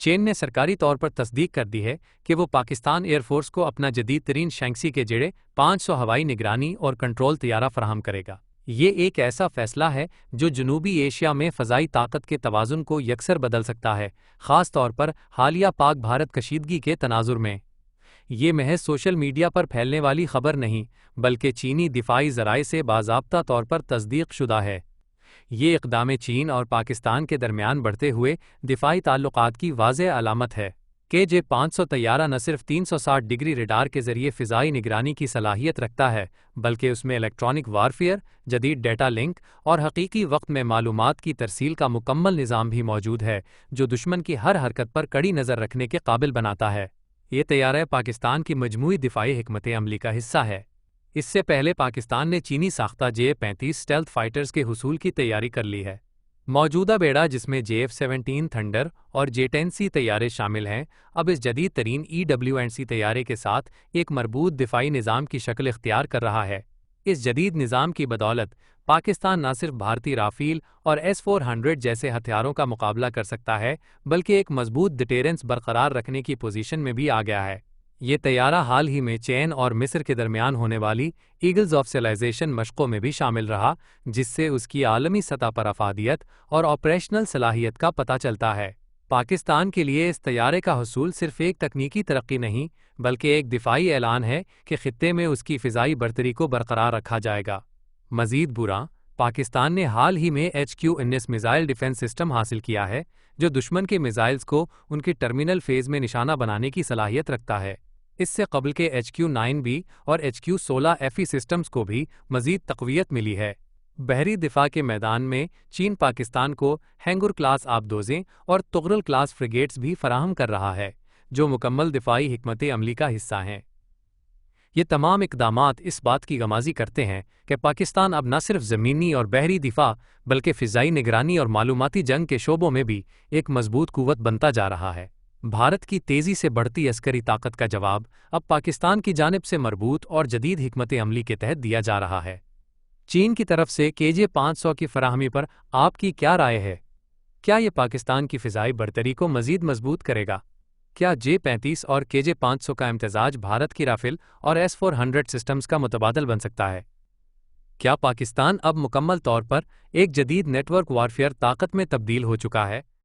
چین نے سرکاری طور پر تصدیق کر دی ہے کہ وہ پاکستان ایئر فورس کو اپنا جدید ترین شینگسی کے جڑے 500 ہوائی نگرانی اور کنٹرول طیارہ فراہم کرے گا۔ یہ ایک ایسا فیصلہ ہے جو جنوبی ایشیا میں فضائی طاقت کے توازن کو یکسر بدل سکتا ہے، خاص طور پر حالیہ پاک بھارت کشیدگی کے تناظر میں۔ یہ محض سوشل میڈیا پر پھیلنے والی خبر نہیں، بلکہ چینی دفاعی ذرائع سے باضابطہ طور پر تصدیق شدہ ہے۔ یہ اقدام چین اور پاکستان کے درمیان بڑھتے ہوئے دفاعی تعلقات کی واضح علامت ہے۔ KJ-500 طیارہ نہ صرف 360 ڈگری ریڈار کے ذریعے فضائی نگرانی کی صلاحیت رکھتا ہے، بلکہ اس میں الیکٹرانک وارفیئر، جدید ڈیٹا لنک اور حقیقی وقت میں معلومات کی ترسیل کا مکمل نظام بھی موجود ہے، جو دشمن کی ہر حرکت پر کڑی نظر رکھنے کے قابل بناتا ہے۔ یہ طیارہ پاکستان کی مجموعی دفاعی حکمت عملی کا حصہ ہے۔ اس سے پہلے پاکستان نے چینی ساختہ J-35 اسٹیلتھ فائٹرز کے حصول کی تیاری کر لی ہے۔ موجودہ بیڑا، جس میں JF-17 تھنڈر اور J-10C طیارے شامل ہیں، اب اس جدید ترین EW&C طیارے کے ساتھ ایک مربوط دفاعی نظام کی شکل اختیار کر رہا ہے۔ اس جدید نظام کی بدولت پاکستان نہ صرف بھارتی رافیل اور S-400 جیسے ہتھیاروں کا مقابلہ کر سکتا ہے، بلکہ ایک مضبوط ڈیٹیرنس برقرار رکھنے کی پوزیشن میں بھی آ گیا ہے۔ یہ طیارہ حال ہی میں چین اور مصر کے درمیان ہونے والی ایگلز آف سیولائزیشن مشقوں میں بھی شامل رہا، جس سے اس کی عالمی سطح پر افادیت اور آپریشنل صلاحیت کا پتہ چلتا ہے۔ پاکستان کے لیے اس طیارے کا حصول صرف ایک تکنیکی ترقی نہیں، بلکہ ایک دفاعی اعلان ہے کہ خطے میں اس کی فضائی برتری کو برقرار رکھا جائے گا۔ مزید برآں، پاکستان نے حال ہی میں HQ-19 میزائل ڈیفنس سسٹم حاصل کیا ہے، جو دشمن کے میزائلز کو ان کے ٹرمینل فیز میں نشانہ بنانے کی صلاحیت رکھتا ہے۔ اس سے قبل کے HQ-9B اور HQ-16FE سسٹمز کو بھی مزید تقویت ملی ہے۔ بحری دفاع کے میدان میں چین پاکستان کو ہینگور کلاس آبدوزیں اور طغرل کلاس فریگیٹس بھی فراہم کر رہا ہے، جو مکمل دفاعی حکمت عملی کا حصہ ہیں۔ یہ تمام اقدامات اس بات کی غمازی کرتے ہیں کہ پاکستان اب نہ صرف زمینی اور بحری دفاع، بلکہ فضائی نگرانی اور معلوماتی جنگ کے شعبوں میں بھی ایک مضبوط قوت بنتا جا رہا ہے۔ بھارت کی تیزی سے بڑھتی عسکری طاقت کا جواب اب پاکستان کی جانب سے مربوط اور جدید حکمت عملی کے تحت دیا جا رہا ہے۔ چین کی طرف سے KJ-500 کی فراہمی پر آپ کی کیا رائے ہے؟ کیا یہ پاکستان کی فضائی برتری کو مزید مضبوط کرے گا؟ کیا J-35 اور KJ-500 کا امتزاج بھارت کی رافیل اور S-400 سسٹمز کا متبادل بن سکتا ہے؟ کیا پاکستان اب مکمل طور پر ایک جدید نیٹ ورک وارفیئر طاقت میں تبدیل ہو چکا ہے؟